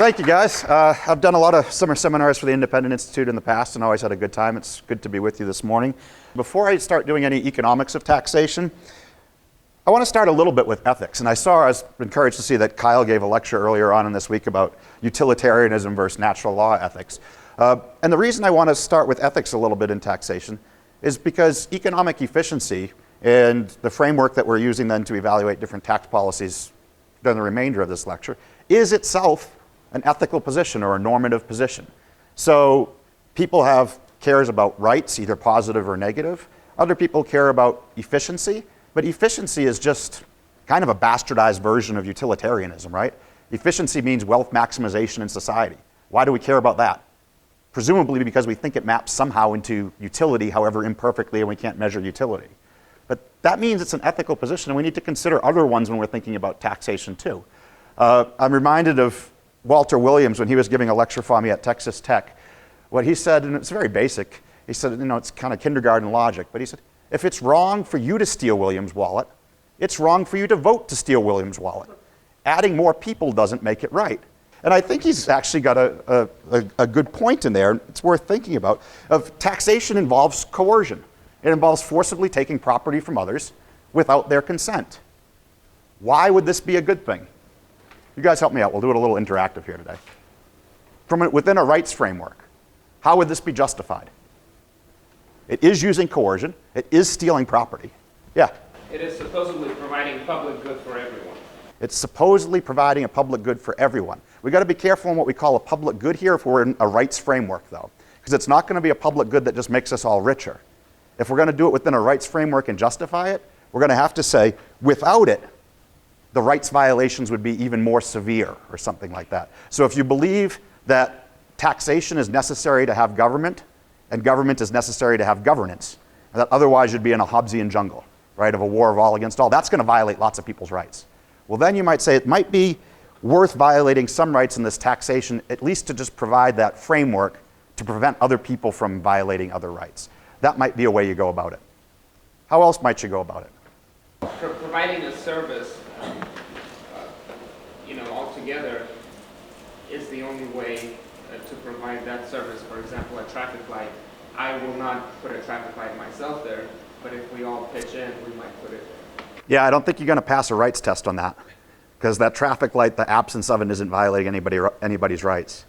Thank you, guys. I've done a lot of summer seminars for the Independent Institute in the past and always had a good time. It's good to be with you this morning. Before I start doing any economics of taxation, I want to start a little bit with ethics. And I was encouraged to see that Kyle gave a lecture earlier on in this week about utilitarianism versus natural law ethics. And the reason I want to start with ethics a little bit in taxation is because economic efficiency and the framework that we're using then to evaluate different tax policies during the remainder of this lecture is itself an ethical position or a normative position. So people have cares about rights, either positive or negative. Other people care about efficiency, but efficiency is just kind of a bastardized version of utilitarianism, right? Efficiency means wealth maximization in society. Why do we care about that? Presumably because we think it maps somehow into utility, however imperfectly, and we can't measure utility. But that means it's an ethical position, and we need to consider other ones when we're thinking about taxation too. I'm reminded of Walter Williams when he was giving a lecture for me at Texas Tech. What he said, and it's very basic, he said, it's kind of kindergarten logic, but he said, if it's wrong for you to steal Williams' wallet, it's wrong for you to vote to steal Williams' wallet. Adding more people doesn't make it right. And I think he's actually got a good point in there. It's worth thinking about. Taxation involves coercion. It involves forcibly taking property from others without their consent. Why would this be a good thing? You guys help me out. We'll do it a little interactive here today. Within a rights framework, how would this be justified? It is using coercion. It is stealing property. Yeah? It is supposedly providing public good for everyone. It's supposedly providing a public good for everyone. We've got to be careful in what we call a public good here if we're in a rights framework, though, because it's not going to be a public good that just makes us all richer. If we're going to do it within a rights framework and justify it, we're going to have to say, without it, the rights violations would be even more severe or something like that. So if you believe that taxation is necessary to have government and government is necessary to have governance, and that otherwise you'd be in a Hobbesian jungle, right, of a war of all against all, that's going to violate lots of people's rights. Well, then you might say it might be worth violating some rights in this taxation, at least to just provide that framework to prevent other people from violating other rights. That might be a way you go about it. How else might you go about it? Providing a service, altogether, is the only way to provide that service. For example, a traffic light. I will not put a traffic light myself there, but if we all pitch in, we might put it there. Yeah, I don't think you're going to pass a rights test on that, because that traffic light, the absence of it isn't violating anybody's rights.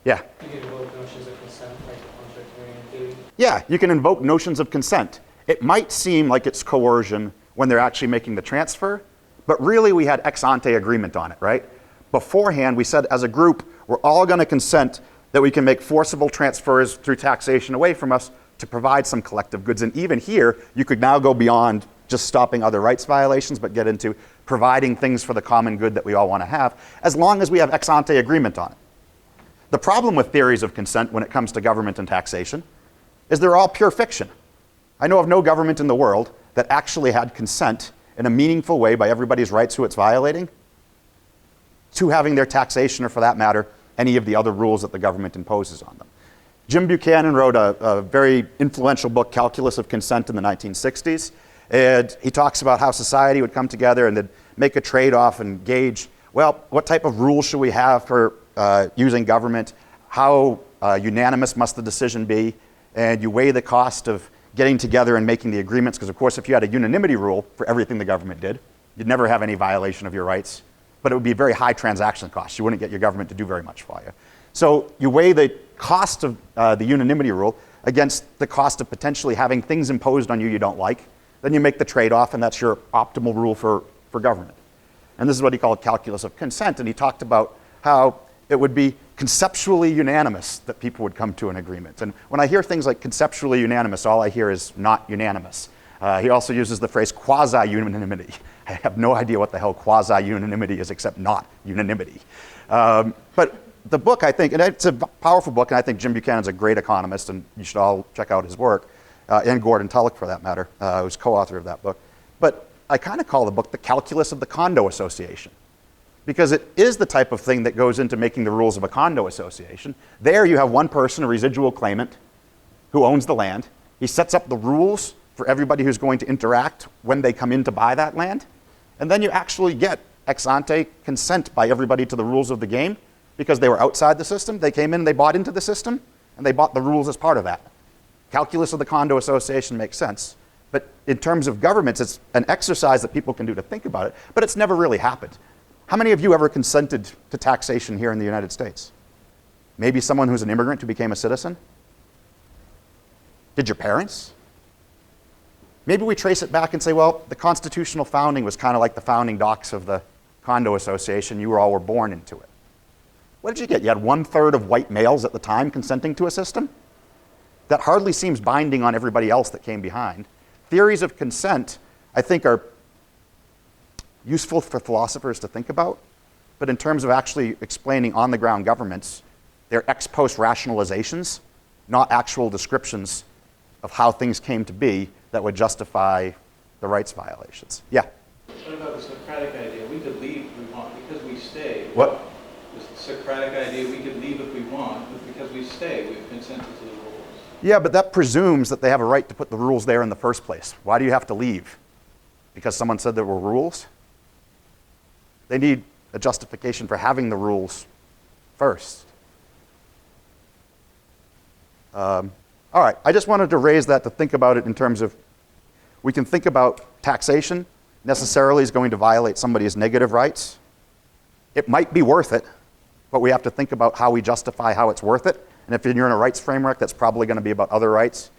Yeah? You can invoke notions of consent, like contractarian theory. Yeah, you can invoke notions of consent. It might seem like it's coercion when they're actually making the transfer, but really we had ex ante agreement on it, right? Beforehand, we said as a group, we're all going to consent that we can make forcible transfers through taxation away from us to provide some collective goods. And even here, you could now go beyond just stopping other rights violations, but get into providing things for the common good that we all want to have, as long as we have ex ante agreement on it. The problem with theories of consent when it comes to government and taxation is they're all pure fiction. I know of no government in the world that actually had consent in a meaningful way by everybody's rights who it's violating to having their taxation, or for that matter, any of the other rules that the government imposes on them. Jim Buchanan wrote a very influential book, Calculus of Consent, in the 1960s. And he talks about how society would come together and they'd make a trade-off and gauge, well, what type of rules should we have for using government? How unanimous must the decision be? And you weigh the cost of getting together and making the agreements, because of course if you had a unanimity rule for everything the government did, you'd never have any violation of your rights, but it would be very high transaction costs. You wouldn't get your government to do very much for you. So you weigh the cost of the unanimity rule against the cost of potentially having things imposed on you don't like. Then you make the trade-off, and that's your optimal rule for government. And this is what he called calculus of consent, and he talked about how it would be conceptually unanimous that people would come to an agreement. And when I hear things like conceptually unanimous, all I hear is not unanimous. He also uses the phrase quasi-unanimity. I have no idea what the hell quasi-unanimity is except not unanimity. But the book, I think, and it's a powerful book, and I think Jim Buchanan's a great economist, and you should all check out his work, and Gordon Tullock for that matter, who's co-author of that book. But I kind of call the book the calculus of the condo association, because it is the type of thing that goes into making the rules of a condo association. There you have one person, a residual claimant, who owns the land. He sets up the rules for everybody who's going to interact when they come in to buy that land. And then you actually get ex ante consent by everybody to the rules of the game. because they were outside the system. They came in, they bought into the system, and they bought the rules as part of that. Calculus of the condo association makes sense. But in terms of governments, it's an exercise that people can do to think about it, but it's never really happened. How many of you ever consented to taxation here in the United States? Maybe someone who's an immigrant who became a citizen? Did your parents? Maybe we trace it back and say, well, the constitutional founding was kind of like the founding docs of the condo association. You all were born into it. What did you get? You had 1/3 of white males at the time consenting to a system? That hardly seems binding on everybody else that came behind. Theories of consent, I think, are useful for philosophers to think about, but in terms of actually explaining on-the-ground governments, they're ex post rationalizations, not actual descriptions of how things came to be that would justify the rights violations. Yeah? What about the Socratic idea? We could leave if we want because we stay. What? The Socratic idea, we could leave if we want, but because we stay, we've consented to the rules. Yeah, but that presumes that they have a right to put the rules there in the first place. Why do you have to leave? Because someone said there were rules? They need a justification for having the rules first. All right, I just wanted to raise that to think about it in terms of, we can think about taxation necessarily is going to violate somebody's negative rights. It might be worth it, but we have to think about how we justify how it's worth it. And if you're in a rights framework, that's probably going to be about other rights.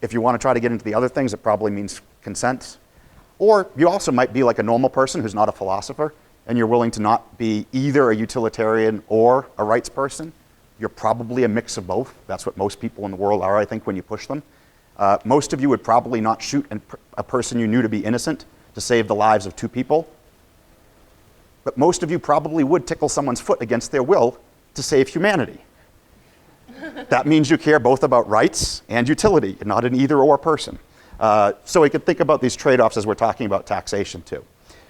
If you want to try to get into the other things, it probably means consent. Or you also might be like a normal person who's not a philosopher, and you're willing to not be either a utilitarian or a rights person. You're probably a mix of both. That's what most people in the world are, I think, when you push them. Most of you would probably not shoot a person you knew to be innocent to save the lives of 2 people. But most of you probably would tickle someone's foot against their will to save humanity. That means you care both about rights and utility, and not an either-or person. So we could think about these trade-offs as we're talking about taxation too.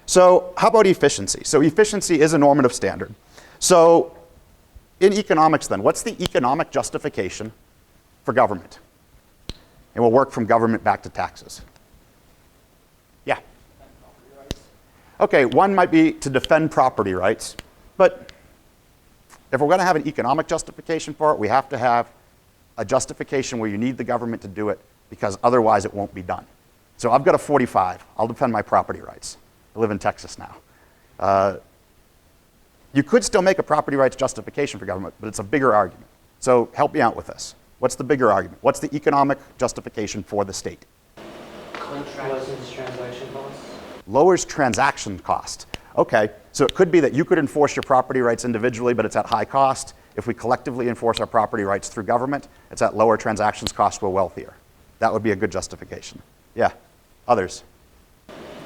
So how about efficiency? So efficiency is a normative standard. So in economics then, what's the economic justification for government? And we'll work from government back to taxes. Yeah? Okay, one might be to defend property rights, but if we're going to have an economic justification for it, we have to have a justification where you need the government to do it because otherwise it won't be done. So I've got a 45. I'll defend my property rights. I live in Texas now. You could still make a property rights justification for government, but it's a bigger argument. So help me out with this. What's the bigger argument? What's the economic justification for the state? Lessens transaction costs. Lowers transaction cost. Okay, so it could be that you could enforce your property rights individually, but it's at high cost. If we collectively enforce our property rights through government, it's at lower transactions cost, we're wealthier. That would be a good justification. Yeah, others?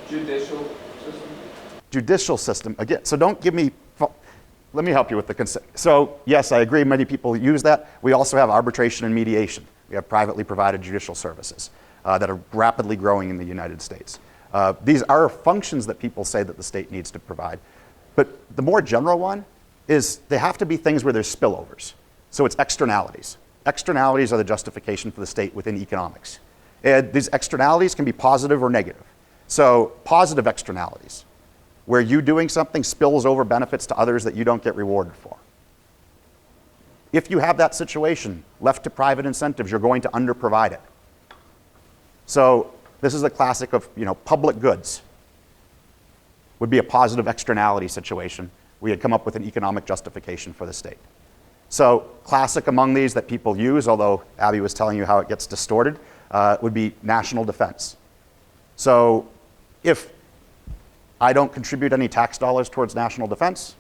Judicial system. Judicial system, again, so don't give me, let me help you with the consent. So yes, I agree, many people use that. We also have arbitration and mediation. We have privately provided judicial services that are rapidly growing in the United States. These are functions that people say that the state needs to provide. But the more general one is they have to be things where there's spillovers. So it's externalities. Externalities are the justification for the state within economics. And these externalities can be positive or negative. So positive externalities, where you doing something spills over benefits to others that you don't get rewarded for. If you have that situation, left to private incentives, you're going to underprovide it. So this is a classic of, public goods would be a positive externality situation. We had come up with an economic justification for the state. So classic among these that people use, although Abby was telling you how it gets distorted, would be national defense. So if I don't contribute any tax dollars towards national defense,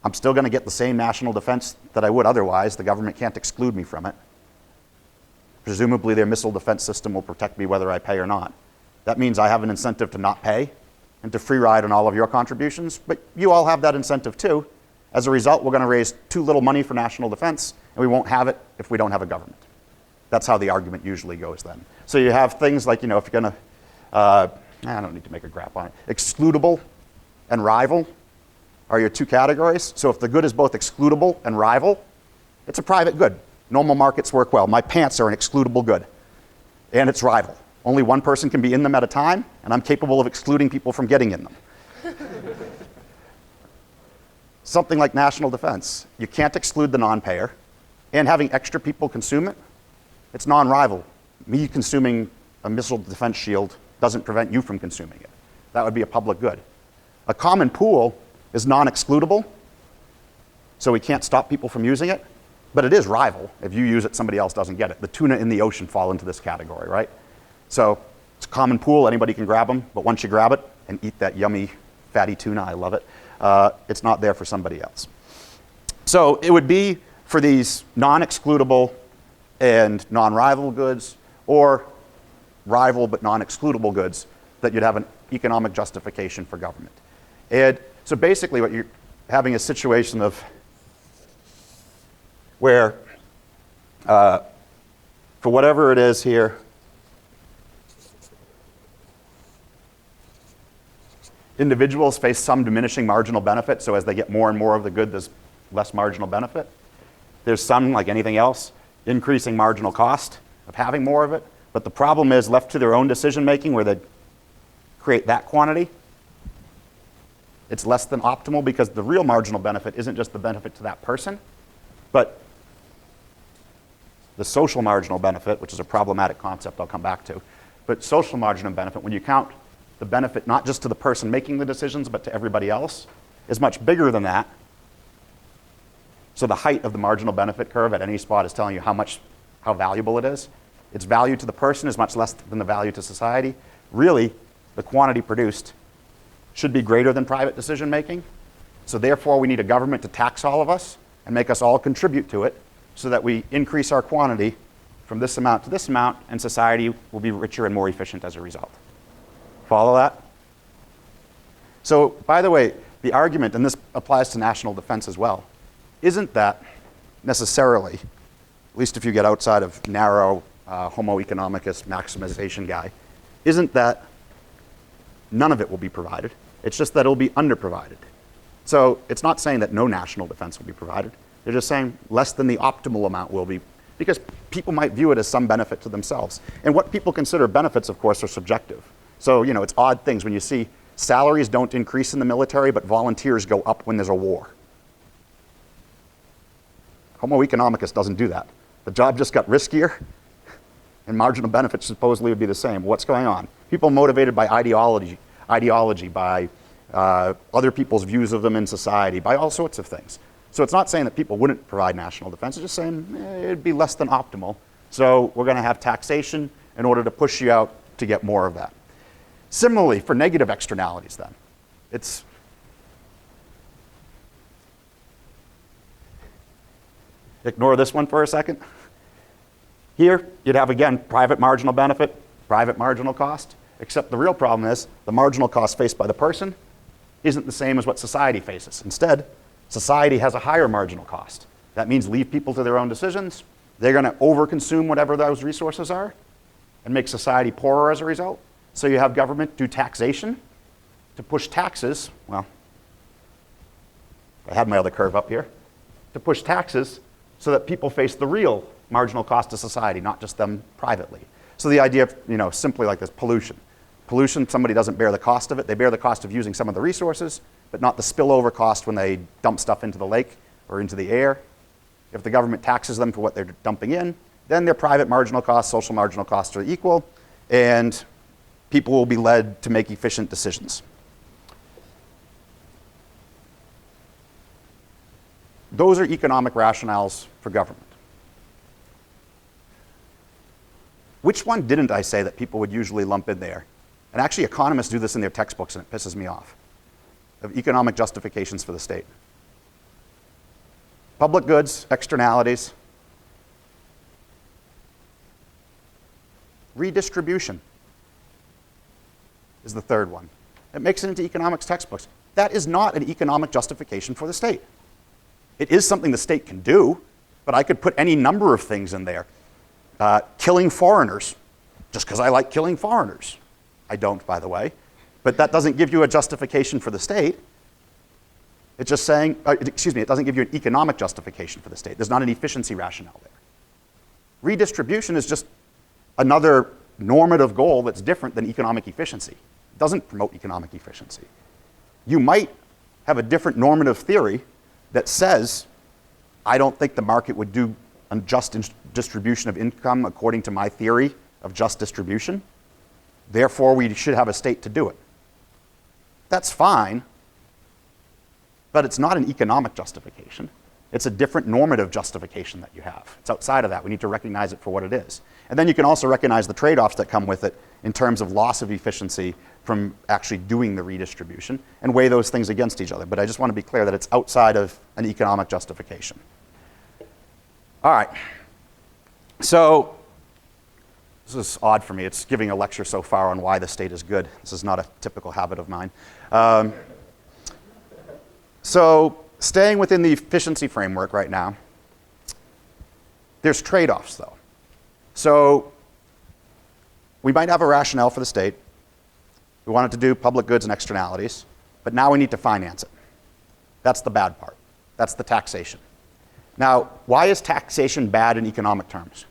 I'm still going to get the same national defense that I would otherwise. The government can't exclude me from it. Presumably their missile defense system will protect me whether I pay or not. That means I have an incentive to not pay and to free ride on all of your contributions, but you all have that incentive too. As a result, we're going to raise too little money for national defense, and we won't have it if we don't have a government. That's how the argument usually goes then. So you have things like, if you're going to, I don't need to make a graph on it, excludable and rival are your two categories. So if the good is both excludable and rival, it's a private good. Normal markets work well. My pants are an excludable good, and it's rival. Only one person can be in them at a time, and I'm capable of excluding people from getting in them. something like national defense. You can't exclude the non-payer, and having extra people consume it, it's non-rival. Me consuming a missile defense shield doesn't prevent you from consuming it. That would be a public good. A common pool is non-excludable, so we can't stop people from using it, but it is rival. If you use it, somebody else doesn't get it. The tuna in the ocean fall into this category, right? So it's a common pool, anybody can grab them, but once you grab it and eat that yummy, fatty tuna, I love it, it's not there for somebody else. So it would be for these non-excludable and non-rival goods, or rival but non-excludable goods, that you'd have an economic justification for government. And so basically what you're having a situation of where, for whatever it is here, individuals face some diminishing marginal benefit, so as they get more and more of the good, there's less marginal benefit. There's some, like anything else, increasing marginal cost of having more of it, but the problem is left to their own decision making where they create that quantity, it's less than optimal because the real marginal benefit isn't just the benefit to that person, but the social marginal benefit, which is a problematic concept I'll come back to, but social marginal benefit, when you count the benefit not just to the person making the decisions but to everybody else, is much bigger than that. So the height of the marginal benefit curve at any spot is telling you how valuable it is. Its value to the person is much less than the value to society. Really, the quantity produced should be greater than private decision making. So therefore, we need a government to tax all of us and make us all contribute to it so that we increase our quantity from this amount to this amount, and society will be richer and more efficient as a result. Follow that? So, by the way, the argument, and this applies to national defense as well, isn't that necessarily, at least if you get outside of narrow homo economicus maximization guy, isn't that none of it will be provided. It's just that it'll be underprovided. So it's not saying that no national defense will be provided. They're just saying less than the optimal amount will be, because people might view it as some benefit to themselves. And what people consider benefits, of course, are subjective. So, you know, it's odd things when you see salaries don't increase in the military, but volunteers go up when there's a war. Homo economicus doesn't do that. The job just got riskier, and marginal benefits supposedly would be the same. What's going on? People motivated by ideology, by other people's views of them in society, by all sorts of things. So it's not saying that people wouldn't provide national defense. It's just saying it'd be less than optimal. So we're going to have taxation in order to push you out to get more of that. Similarly, for negative externalities then, it's ignore this one for a second. Here, you'd have, again, private marginal benefit, private marginal cost, except the real problem is the marginal cost faced by the person isn't the same as what society faces. Instead, society has a higher marginal cost. That means leave people to their own decisions. They're going to overconsume whatever those resources are and make society poorer as a result. So you have government do taxation to push taxes. Well, I had my other curve up here. To push taxes so that people face the real marginal cost to society, not just them privately. So the idea of, you know, simply like this, pollution. Pollution, somebody doesn't bear the cost of it. They bear the cost of using some of the resources, but not the spillover cost when they dump stuff into the lake or into the air. If the government taxes them for what they're dumping in, then their private marginal costs, social marginal costs are equal, and people will be led to make efficient decisions. Those are economic rationales for government. Which one didn't I say that people would usually lump in there? And actually economists do this in their textbooks and it pisses me off. Of economic justifications for the state. Public goods, externalities. Redistribution is the third one. It makes it into economics textbooks. That is not an economic justification for the state. It is something the state can do, but I could put any number of things in there. Killing foreigners, just because I like killing foreigners. I don't, by the way. But that doesn't give you a justification for the state. It's just saying, it doesn't give you an economic justification for the state. There's not an efficiency rationale there. Redistribution is just another normative goal that's different than economic efficiency. It doesn't promote economic efficiency. You might have a different normative theory that says, I don't think the market would do a just distribution of income according to my theory of just distribution. Therefore, we should have a state to do it. That's fine, but it's not an economic justification. It's a different normative justification that you have. It's outside of that. We need to recognize it for what it is. And then you can also recognize the trade-offs that come with it in terms of loss of efficiency from actually doing the redistribution and weigh those things against each other. But I just want to be clear that it's outside of an economic justification. All right. So this is odd for me. It's giving a lecture so far on why the state is good. This is not a typical habit of mine. So staying within the efficiency framework right now, there's trade-offs though. So we might have a rationale for the state. We want it to do public goods and externalities, but now we need to finance it. That's the bad part. That's the taxation. Now, why is taxation bad in economic terms?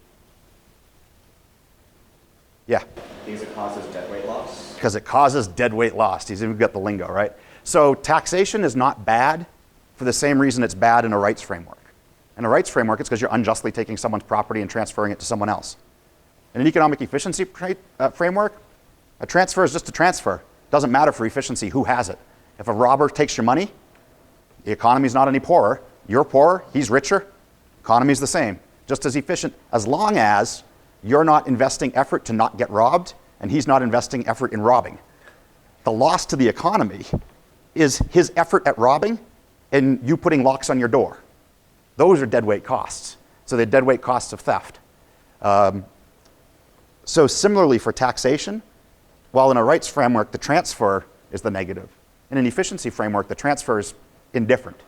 Yeah? Because it causes deadweight loss. Because it causes deadweight loss. He's even got the lingo, right? So taxation is not bad for the same reason it's bad in a rights framework. In a rights framework, it's because you're unjustly taking someone's property and transferring it to someone else. In an economic efficiency framework, a transfer is just a transfer. It doesn't matter for efficiency who has it. If a robber takes your money, the economy's not any poorer. You're poorer, he's richer, economy's the same. Just as efficient, as long as you're not investing effort to not get robbed and he's not investing effort in robbing. The loss to the economy is his effort at robbing and you putting locks on your door. Those are deadweight costs. So they're deadweight costs of theft. So similarly for taxation, while in a rights framework, the transfer is the negative. In an efficiency framework, the transfer is indifferent.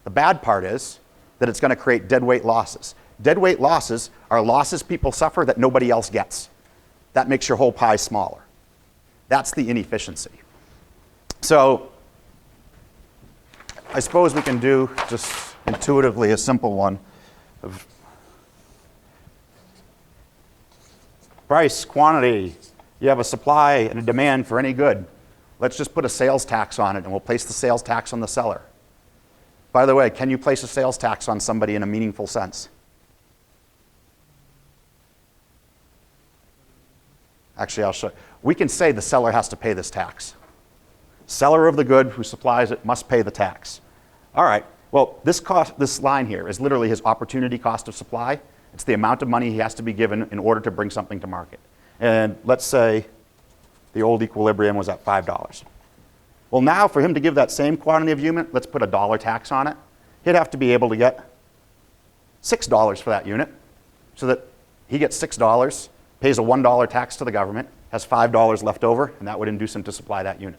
The bad part is that it's going to create deadweight losses. Deadweight losses are losses people suffer that nobody else gets. That makes your whole pie smaller. That's the inefficiency. So I suppose we can do just intuitively a simple one of price, quantity. You have a supply and a demand for any good. Let's just put a sales tax on it and we'll place the sales tax on the seller. By the way, can you place a sales tax on somebody in a meaningful sense? Actually, I'll show you. We can say the seller has to pay this tax. Seller of the good who supplies it must pay the tax. All right, well, this line here is literally his opportunity cost of supply. It's the amount of money he has to be given in order to bring something to market. And let's say the old equilibrium was at $5. Well, now for him to give that same quantity of unit, let's put a $1 tax on it. He'd have to be able to get $6 for that unit so that he gets $6, pays a $1 tax to the government, has $5 left over, and that would induce him to supply that unit.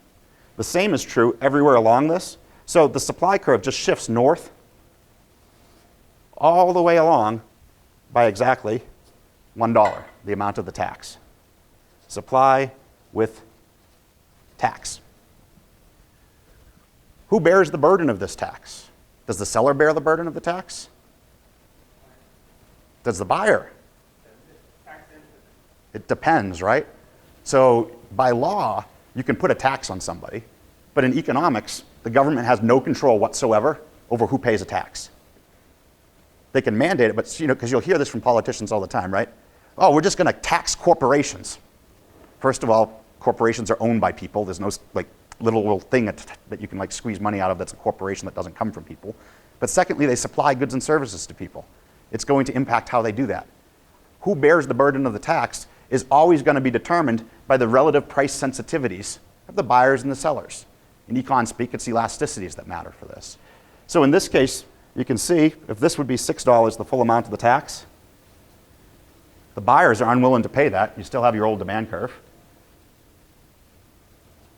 The same is true everywhere along this. So the supply curve just shifts north all the way along by exactly $1, the amount of the tax. Supply with tax. Who bears the burden of this tax? Does the seller bear the burden of the tax? Does the buyer? It depends, right? So by law, you can put a tax on somebody, but in economics, the government has no control whatsoever over who pays a tax. They can mandate it, but because you'll hear this from politicians all the time, right? Oh, we're just going to tax corporations. First of all, corporations are owned by people. There's no little thing that you can squeeze money out of that's a corporation that doesn't come from people. But secondly, they supply goods and services to people. It's going to impact how they do that. Who bears the burden of the tax is always going to be determined by the relative price sensitivities of the buyers and the sellers. In econ speak, it's elasticities that matter for this. So in this case, you can see if this would be $6, the full amount of the tax, the buyers are unwilling to pay that. You still have your old demand curve.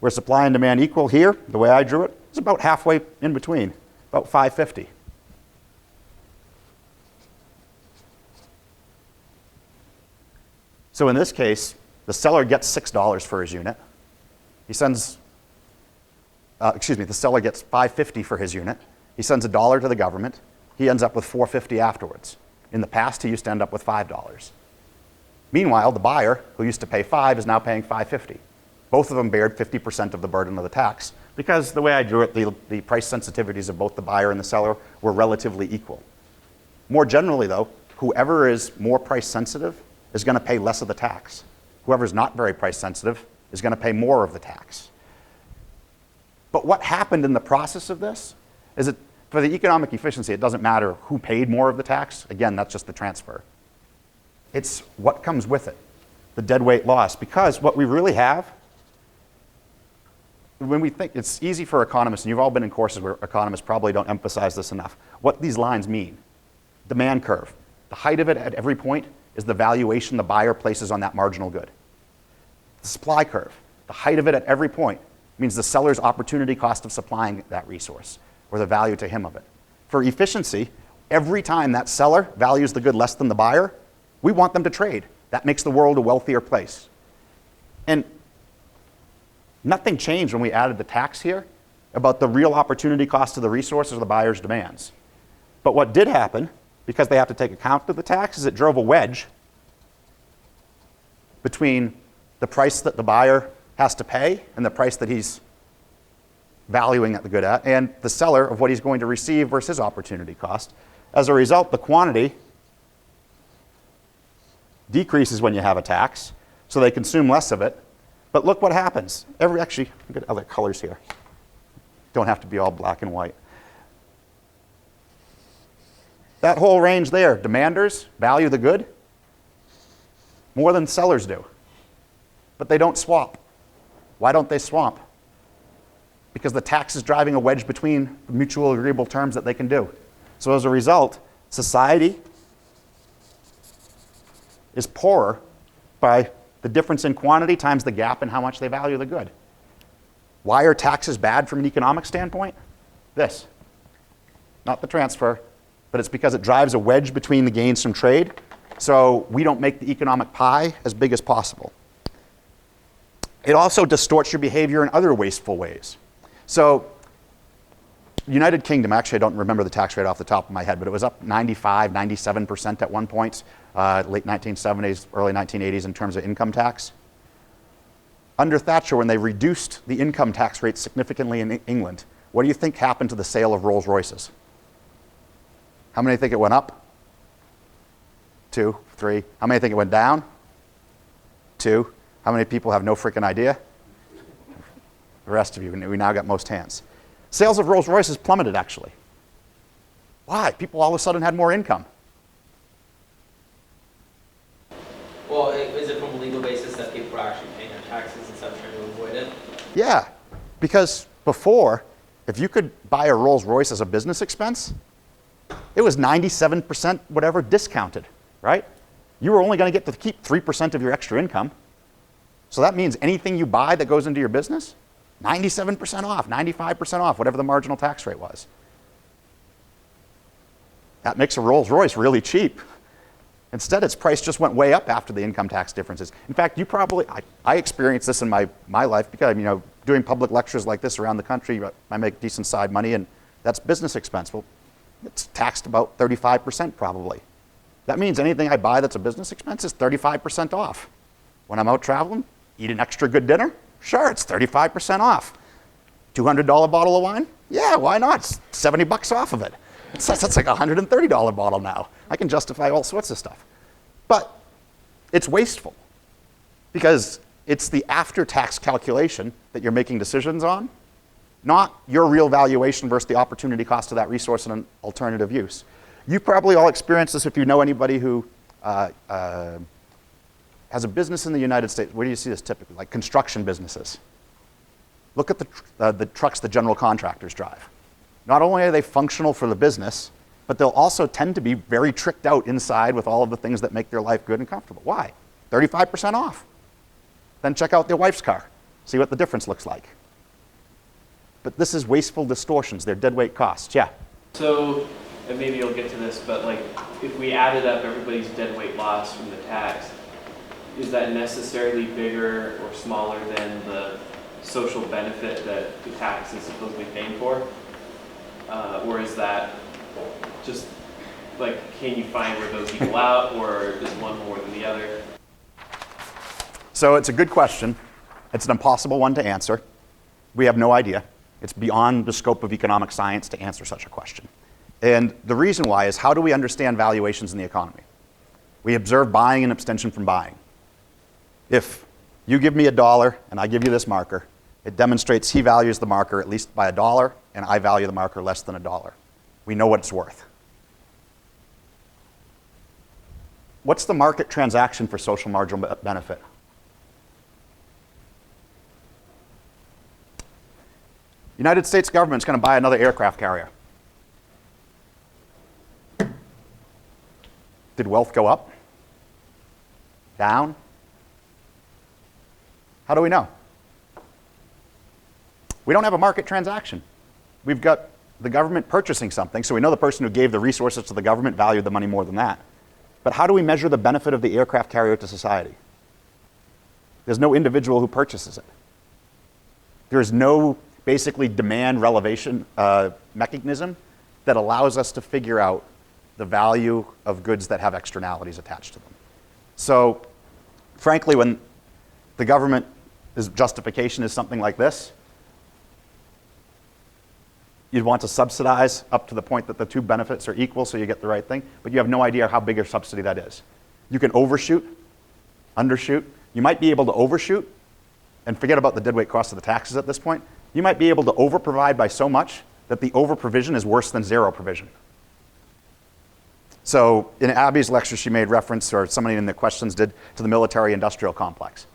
Where supply and demand equal here, the way I drew it, is about halfway in between, about 550. So in this case, the seller gets $6 for his unit. The seller gets $5.50 for his unit. He sends $1 to the government. He ends up with $4.50 afterwards. In the past, he used to end up with $5. Meanwhile, the buyer, who used to pay $5, is now paying $5.50. Both of them bared 50% of the burden of the tax Because the way I drew it, the price sensitivities of both the buyer and the seller were relatively equal. More generally, though, whoever is more price sensitive is going to pay less of the tax. Whoever is not very price sensitive is going to pay more of the tax. But what happened in the process of this is that for the economic efficiency, it doesn't matter who paid more of the tax. Again, that's just the transfer. It's what comes with it, the deadweight loss. Because what we really have, when we think, it's easy for economists, and you've all been in courses where economists probably don't emphasize this enough, what these lines mean. Demand curve. The height of it at every point is the valuation the buyer places on that marginal good. The supply curve. The height of it at every point means the seller's opportunity cost of supplying that resource, or the value to him of it. For efficiency, every time that seller values the good less than the buyer, we want them to trade. That makes the world a wealthier place. And nothing changed when we added the tax here about the real opportunity cost of the resources or the buyer's demands. But what did happen, because they have to take account of the tax, is it drove a wedge between the price that the buyer has to pay and the price that he's valuing the good at, and the seller of what he's going to receive versus his opportunity cost. As a result, the quantity decreases when you have a tax, so they consume less of it. But look what happens. Actually, I've got other colors here. Don't have to be all black and white. That whole range there, demanders value the good more than sellers do. But they don't swap. Why don't they swap? Because the tax is driving a wedge between the mutual agreeable terms that they can do. So as a result, society is poorer by the difference in quantity times the gap in how much they value the good. Why are taxes bad from an economic standpoint? This. Not the transfer, but it's because it drives a wedge between the gains from trade, so we don't make the economic pie as big as possible. It also distorts your behavior in other wasteful ways. So, United Kingdom, actually I don't remember the tax rate off the top of my head, but it was up 95, 97% at one point, late 1970s, early 1980s in terms of income tax. Under Thatcher, when they reduced the income tax rate significantly in England, what do you think happened to the sale of Rolls Royces? How many think it went up? 2, 3. How many think it went down? 2. How many people have no freaking idea? The rest of you, we now got most hands. Sales of Rolls Royces plummeted, actually. Why? People all of a sudden had more income. Well, is it from a legal basis that people are actually paying their taxes instead of trying to avoid it? Yeah, because before, if you could buy a Rolls Royce as a business expense, it was 97% whatever discounted, right? You were only going to get to keep 3% of your extra income. So that means anything you buy that goes into your business, 97% off, 95% off, whatever the marginal tax rate was. That makes a Rolls Royce really cheap. Instead, its price just went way up after the income tax differences. In fact, you probably, I experienced this in my life because, doing public lectures like this around the country, I make decent side money, and that's business expense. Well, it's taxed about 35% probably. That means anything I buy that's a business expense is 35% off. When I'm out traveling, eat an extra good dinner? Sure, it's 35% off. $200 bottle of wine? Yeah, why not? It's 70 bucks off of it. That's like a $130 bottle now. I can justify all sorts of stuff. But it's wasteful because it's the after-tax calculation that you're making decisions on, not your real valuation versus the opportunity cost of that resource and an alternative use. You've probably all experienced this if you know anybody who has a business in the United States. Where do you see this typically? Like construction businesses. Look at the trucks the general contractors drive. Not only are they functional for the business, but they'll also tend to be very tricked out inside with all of the things that make their life good and comfortable. Why? 35% off. Then check out their wife's car. See what the difference looks like. But this is wasteful distortions. They're deadweight costs. Yeah? So, and maybe you'll get to this, but like if we added up everybody's deadweight loss from the tax, is that necessarily bigger or smaller than the social benefit that the tax is supposedly paying for? Or is that just like, can you find where those equal out, or is one more than the other? So it's a good question. It's an impossible one to answer. We have no idea. It's beyond the scope of economic science to answer such a question. And the reason why is, how do we understand valuations in the economy? We observe buying and abstention from buying. If you give me $1 and I give you this marker, it demonstrates he values the marker at least by $1 and I value the marker less than $1. We know what it's worth. What's the market transaction for social marginal benefit? United States government's going to buy another aircraft carrier. Did wealth go up? Down? How do we know? We don't have a market transaction. We've got the government purchasing something, so we know the person who gave the resources to the government valued the money more than that. But how do we measure the benefit of the aircraft carrier to society? There's no individual who purchases it. There's no basically demand relevation mechanism that allows us to figure out the value of goods that have externalities attached to them. So frankly, when the government justification is something like this, you'd want to subsidize up to the point that the two benefits are equal so you get the right thing, but you have no idea how big a subsidy that is. You can overshoot, undershoot. You might be able to overshoot, and forget about the deadweight cost of the taxes at this point. You might be able to overprovide by so much that the overprovision is worse than zero provision. So in Abby's lecture, she made reference, or somebody in the questions did, to the military-industrial complex.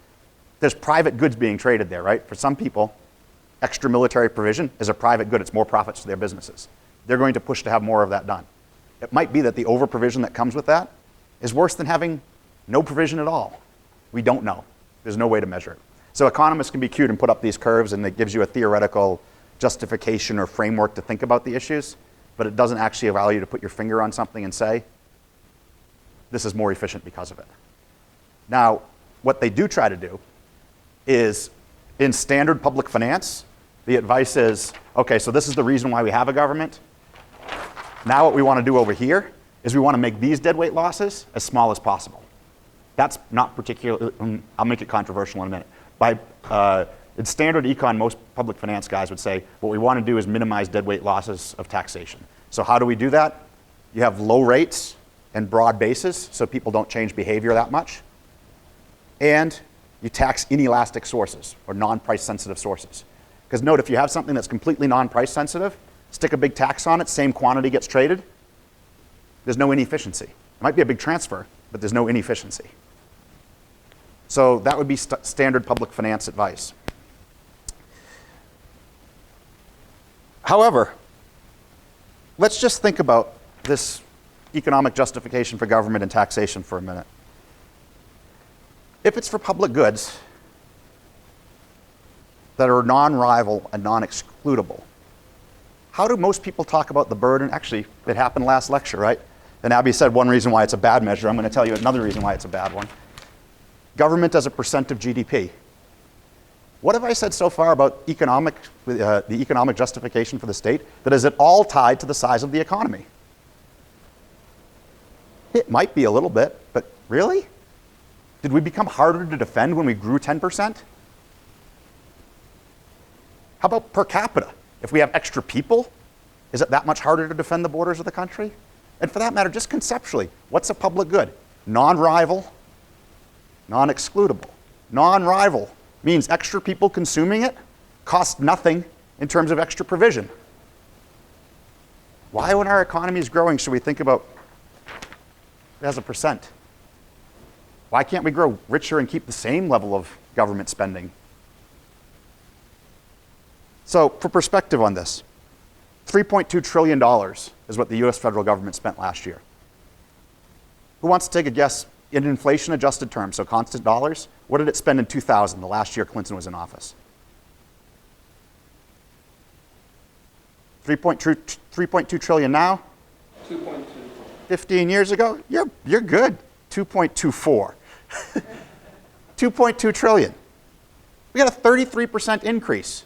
There's private goods being traded there, right? For some people, extra military provision is a private good. It's more profits to their businesses. They're going to push to have more of that done. It might be that the over-provision that comes with that is worse than having no provision at all. We don't know. There's no way to measure it. So economists can be cute and put up these curves, and it gives you a theoretical justification or framework to think about the issues, but it doesn't actually allow you to put your finger on something and say, this is more efficient because of it. Now, what they do try to do is, in standard public finance, the advice is, okay, so this is the reason why we have a government. Now what we want to do over here is we want to make these deadweight losses as small as possible. That's not particularly, I'll make it controversial in a minute. In standard econ, most public finance guys would say, what we want to do is minimize deadweight losses of taxation. So how do we do that? You have low rates and broad bases, so people don't change behavior that much. And you tax inelastic sources, or non-price sensitive sources. Because note, if you have something that's completely non-price sensitive, stick a big tax on it, same quantity gets traded, there's no inefficiency. It might be a big transfer, but there's no inefficiency. So that would be standard public finance advice. However, let's just think about this economic justification for government and taxation for a minute. If it's for public goods that are non-rival and non-excludable, how do most people talk about the burden? Actually, it happened last lecture, right? And Abby said one reason why it's a bad measure. I'm going to tell you another reason why it's a bad one. Government as a percent of GDP. What have I said so far about the economic justification for the state? That is it all tied to the size of the economy? It might be a little bit, but really? Did we become harder to defend when we grew 10%? How about per capita? If we have extra people, is it that much harder to defend the borders of the country? And for that matter, just conceptually, what's a public good? Non-rival, non-excludable. Non-rival means extra people consuming it cost nothing in terms of extra provision. Why, when our economy is growing, should we think about it as a percent? Why can't we grow richer and keep the same level of government spending? So for perspective on this, $3.2 trillion is what the US federal government spent last year. Who wants to take a guess in inflation-adjusted terms, so constant dollars? What did it spend in 2000, the last year Clinton was in office? 3.2 trillion now? 2.2. 15 years ago? You're good. 2.24. 2.2 trillion. We got a 33% increase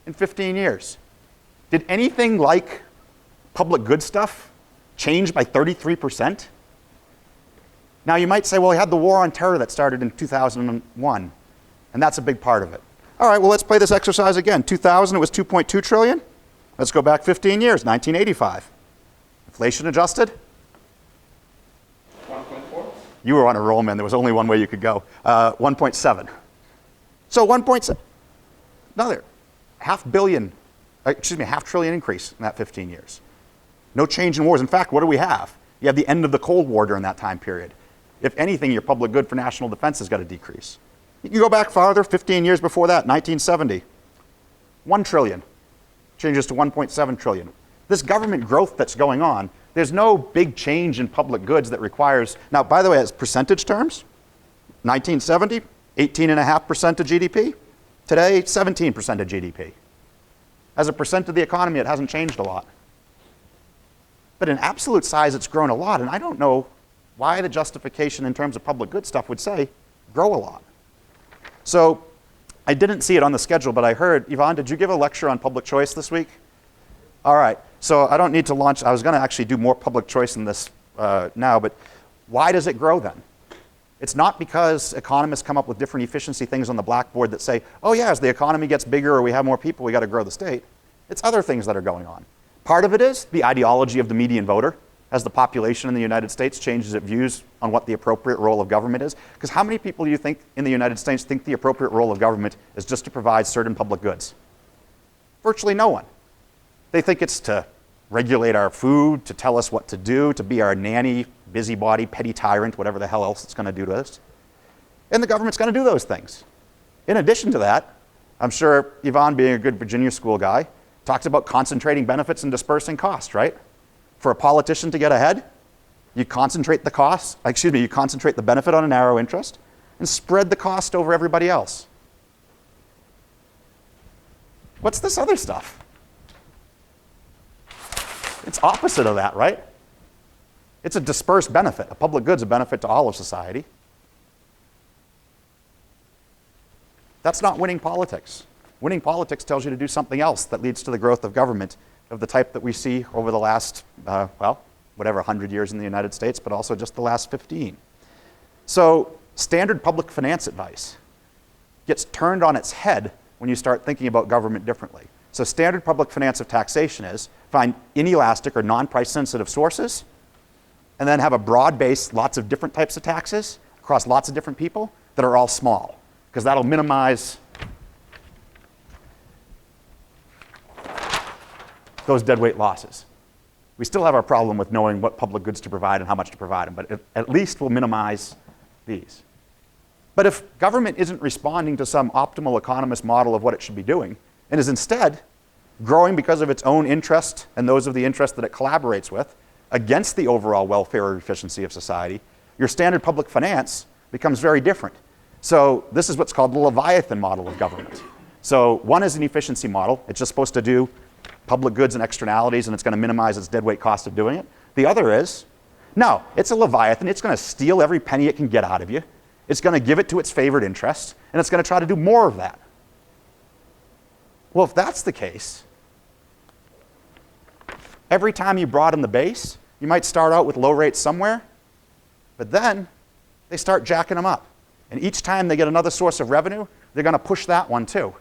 in 15 years. Did anything like public good stuff change by 33%? Now you might say, well, we had the war on terror that started in 2001, and that's a big part of it. All right, well, let's play this exercise again. 2000, it was 2.2 trillion. Let's go back 15 years, 1985. Inflation adjusted? 1.4? You were on a roll, man. There was only one way you could go. 1.7. So 1.7, another half trillion increase in that 15 years. No change in wars. In fact, what do we have? You have the end of the Cold War during that time period. If anything, your public good for national defense has got to decrease. You can go back farther, 15 years before that, 1970. 1 trillion changes to 1.7 trillion. This government growth that's going on, there's no big change in public goods that requires, now, by the way, as percentage terms, 1970, 18.5% of GDP. Today, 17% of GDP. As a percent of the economy, it hasn't changed a lot. But in absolute size, it's grown a lot, and I don't know why the justification in terms of public good stuff would say grow a lot. So I didn't see it on the schedule, but I heard, Yvonne, did you give a lecture on public choice this week? All right, so I don't need to launch, I was gonna actually do more public choice than this now, but why does it grow then? It's not because economists come up with different efficiency things on the blackboard that say, oh yeah, as the economy gets bigger or we have more people, we gotta grow the state. It's other things that are going on. Part of it is the ideology of the median voter. As the population in the United States changes its views on what the appropriate role of government is. Because how many people do you think in the United States think the appropriate role of government is just to provide certain public goods? Virtually no one. They think it's to regulate our food, to tell us what to do, to be our nanny, busybody, petty tyrant, whatever the hell else it's going to do to us. And the government's going to do those things. In addition to that, I'm sure Yvonne, being a good Virginia school guy, talks about concentrating benefits and dispersing costs, right? For a politician to get ahead, you concentrate the cost, you concentrate the benefit on a narrow interest and spread the cost over everybody else. What's this other stuff? It's opposite of that, right? It's a dispersed benefit. A public good's a benefit to all of society. That's not winning politics. Winning politics tells you to do something else that leads to the growth of government of the type that we see over the last, 100 years in the United States, but also just the last 15. So standard public finance advice gets turned on its head when you start thinking about government differently. So standard public finance of taxation is find inelastic or non-price sensitive sources, and then have a broad base, lots of different types of taxes across lots of different people that are all small, because that'll minimize those deadweight losses. We still have our problem with knowing what public goods to provide and how much to provide them, but at least we'll minimize these. But if government isn't responding to some optimal economist model of what it should be doing, and is instead growing because of its own interest and those of the interest that it collaborates with against the overall welfare or efficiency of society, your standard public finance becomes very different. So this is what's called the Leviathan model of government. So one is an efficiency model. It's just supposed to do public goods and externalities, and it's going to minimize its deadweight cost of doing it. The other is, no, it's a Leviathan. It's going to steal every penny it can get out of you. It's going to give it to its favored interest, and it's going to try to do more of that. Well, if that's the case, every time you broaden the base, you might start out with low rates somewhere, but then they start jacking them up. And each time they get another source of revenue, they're going to push that one too.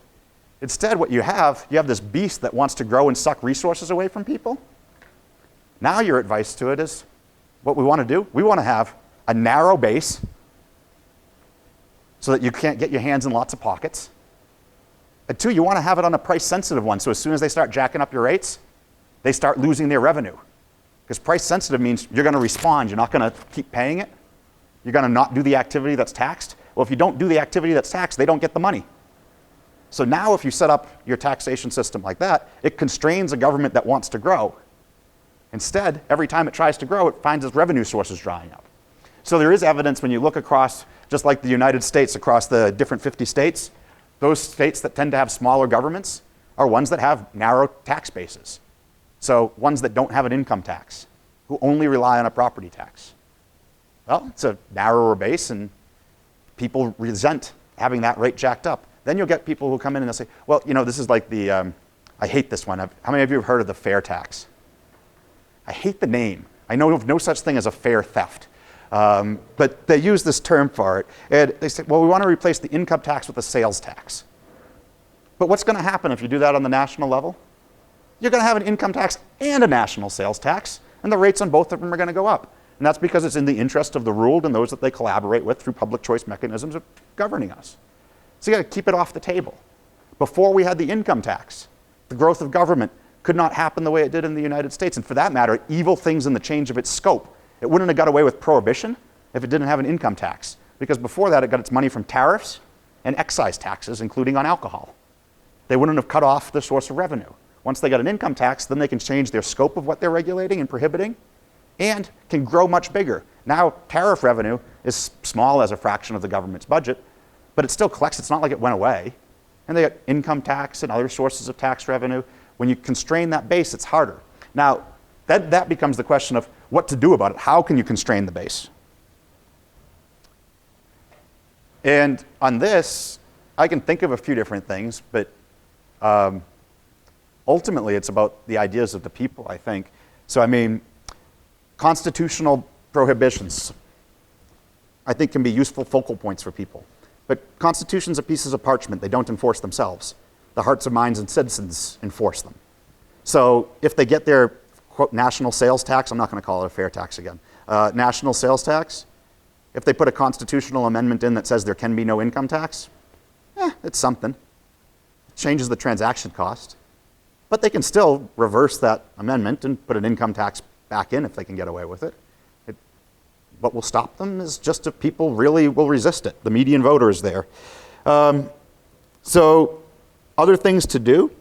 Instead, what you have this beast that wants to grow and suck resources away from people. Now your advice to it is, what we want to do, we want to have a narrow base so that you can't get your hands in lots of pockets. And two, you want to have it on a price-sensitive one, so as soon as they start jacking up your rates, they start losing their revenue. Because price-sensitive means you're going to respond, you're not going to keep paying it. You're going to not do the activity that's taxed. Well, if you don't do the activity that's taxed, they don't get the money. So now if you set up your taxation system like that, it constrains a government that wants to grow. Instead, every time it tries to grow, it finds its revenue sources drying up. So there is evidence when you look across, just like the United States, across the different 50 states, those states that tend to have smaller governments are ones that have narrow tax bases. So ones that don't have an income tax, who only rely on a property tax. Well, it's a narrower base, and people resent having that rate jacked up. Then you'll get people who come in and they'll say, well, this is like the, I hate this one. How many of you have heard of the fair tax? I hate the name. I know of no such thing as a fair theft. But they use this term for it. And they say, well, we want to replace the income tax with a sales tax. But what's going to happen if you do that on the national level? You're going to have an income tax and a national sales tax, and the rates on both of them are going to go up. And that's because it's in the interest of the ruled and those that they collaborate with through public choice mechanisms of governing us. So you got to keep it off the table. Before we had the income tax, the growth of government could not happen the way it did in the United States. And for that matter, evil things in the change of its scope. It wouldn't have got away with prohibition if it didn't have an income tax. Because before that, it got its money from tariffs and excise taxes, including on alcohol. They wouldn't have cut off the source of revenue. Once they got an income tax, then they can change their scope of what they're regulating and prohibiting, and can grow much bigger. Now, tariff revenue is small as a fraction of the government's budget, but it still collects. It's not like it went away. And they got income tax and other sources of tax revenue. When you constrain that base, it's harder. Now, that becomes the question of what to do about it. How can you constrain the base? And on this, I can think of a few different things, but ultimately it's about the ideas of the people, I think. So, I mean, constitutional prohibitions, I think, can be useful focal points for people. But constitutions are pieces of parchment. They don't enforce themselves. The hearts and minds of citizens enforce them. So if they get their, quote, national sales tax, I'm not going to call it a fair tax again, national sales tax, if they put a constitutional amendment in that says there can be no income tax, it's something. It changes the transaction cost. But they can still reverse that amendment and put an income tax back in if they can get away with it. What will stop them is just if people really will resist it. The median voter is there. So other things to do,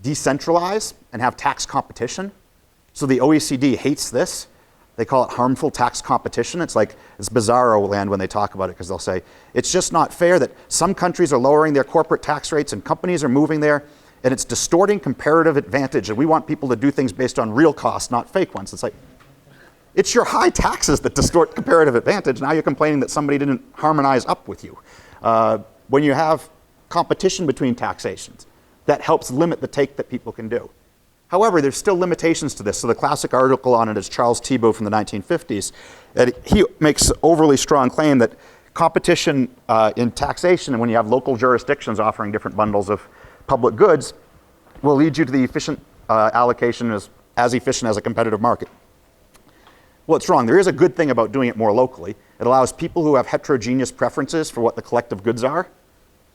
decentralize and have tax competition. So the OECD hates this. They call it harmful tax competition. It's like, it's bizarro land when they talk about it, because they'll say, it's just not fair that some countries are lowering their corporate tax rates and companies are moving there, and it's distorting comparative advantage, and we want people to do things based on real costs, not fake ones. It's like, it's your high taxes that distort comparative advantage. Now you're complaining that somebody didn't harmonize up with you. When you have competition between taxations, that helps limit the take that people can do. However, there's still limitations to this. So the classic article on it is Charles Thibault from the 1950s. And he makes an overly strong claim that competition in taxation, and when you have local jurisdictions offering different bundles of public goods, will lead you to the efficient allocation as efficient as a competitive market. Well, it's wrong. There is a good thing about doing it more locally. It allows people who have heterogeneous preferences for what the collective goods are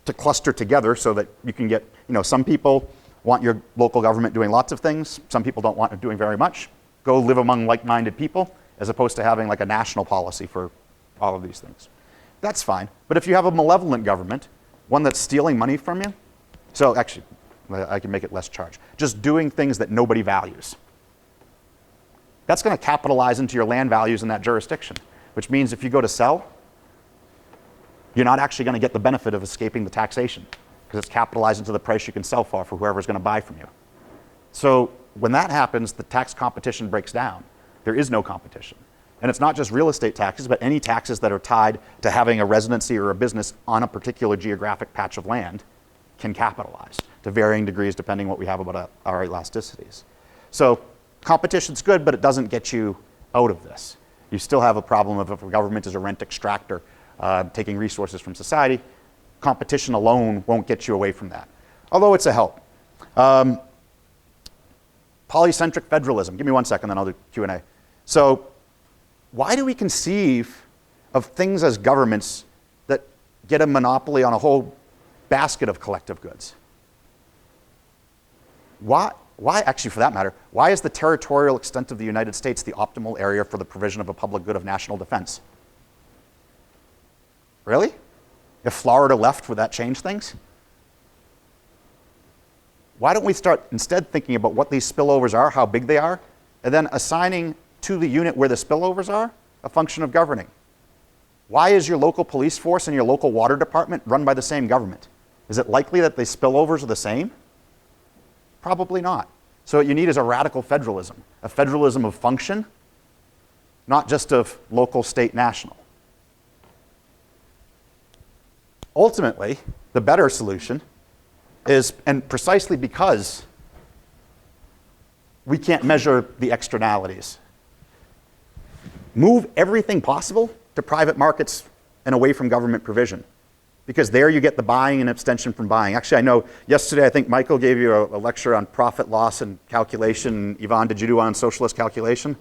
to cluster together so that you can get, some people want your local government doing lots of things. Some people don't want it doing very much. Go live among like-minded people, as opposed to having like a national policy for all of these things. That's fine. But if you have a malevolent government, one that's stealing money from you, so actually, I can make it less charge. Just doing things that nobody values. That's going to capitalize into your land values in that jurisdiction, which means if you go to sell, you're not actually going to get the benefit of escaping the taxation, because it's capitalized into the price you can sell for whoever's going to buy from you. So when that happens, the tax competition breaks down. There is no competition. And it's not just real estate taxes, but any taxes that are tied to having a residency or a business on a particular geographic patch of land can capitalize to varying degrees depending what we have about our elasticities. So competition's good, but it doesn't get you out of this. You still have a problem of if a government is a rent extractor, taking resources from society. Competition alone won't get you away from that, although it's a help. Polycentric federalism. Give me 1 second, then I'll do Q&A. So why do we conceive of things as governments that get a monopoly on a whole basket of collective goods? Why, actually, for that matter, why is the territorial extent of the United States the optimal area for the provision of a public good of national defense? Really? If Florida left, would that change things? Why don't we start instead thinking about what these spillovers are, how big they are, and then assigning to the unit where the spillovers are a function of governing? Why is your local police force and your local water department run by the same government? Is it likely that the spillovers are the same? Probably not. So what you need is a radical federalism, a federalism of function, not just of local, state, national. Ultimately, the better solution is, and precisely because we can't measure the externalities, move everything possible to private markets and away from government provision. because there you get the buying and abstention from buying. Actually, I know yesterday I think Michael gave you a lecture on profit loss and calculation. Yvonne, did you do one on socialist calculation?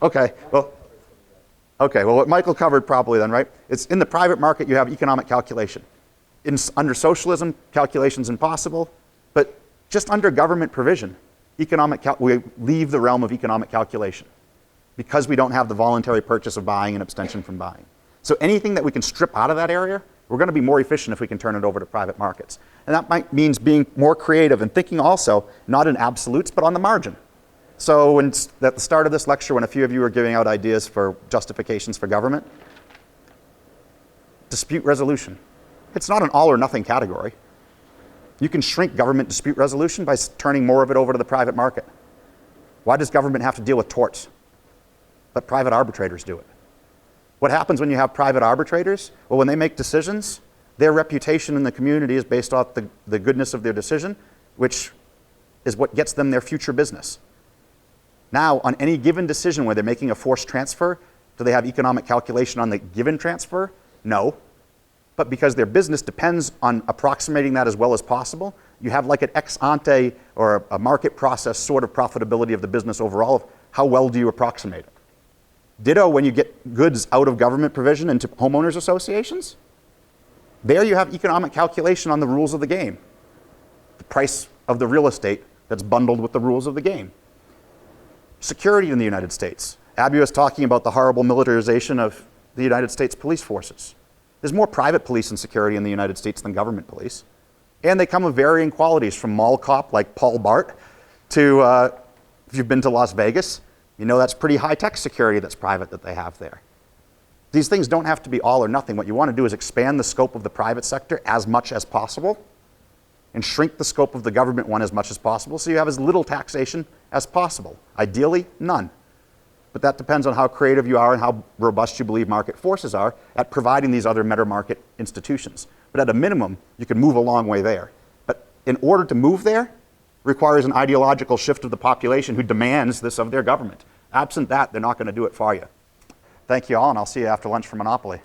Okay. Well, what Michael covered probably then, right? It's in the private market you have economic calculation. Under socialism, calculation's impossible, but just under government provision, we leave the realm of economic calculation because we don't have the voluntary purchase of buying and abstention from buying. So anything that we can strip out of that area, we're going to be more efficient if we can turn it over to private markets. And that means being more creative and thinking also not in absolutes, but on the margin. So at the start of this lecture, when a few of you were giving out ideas for justifications for government, dispute resolution. It's not an all or nothing category. You can shrink government dispute resolution by turning more of it over to the private market. Why does government have to deal with torts? Let private arbitrators do it. What happens when you have private arbitrators? Well, when they make decisions, their reputation in the community is based off the goodness of their decision, which is what gets them their future business. Now, on any given decision where they're making a forced transfer, do they have economic calculation on the given transfer? No. But because their business depends on approximating that as well as possible, you have like an ex ante or a market process sort of profitability of the business overall of how well do you approximate it. Ditto when you get goods out of government provision into homeowners associations. There you have economic calculation on the rules of the game. The price of the real estate that's bundled with the rules of the game. Security in the United States. Abby was talking about the horrible militarization of the United States police forces. There's more private police and security in the United States than government police. And they come of varying qualities, from mall cop like Paul Bart to, if you've been to Las Vegas, you know that's pretty high-tech security that's private that they have there. These things don't have to be all or nothing. What you want to do is expand the scope of the private sector as much as possible and shrink the scope of the government one as much as possible so you have as little taxation as possible. Ideally, none. But that depends on how creative you are and how robust you believe market forces are at providing these other meta-market institutions. But at a minimum, you can move a long way there. But in order to move there, requires an ideological shift of the population who demands this of their government. Absent that, they're not going to do it for you. Thank you all, and I'll see you after lunch for Monopoly.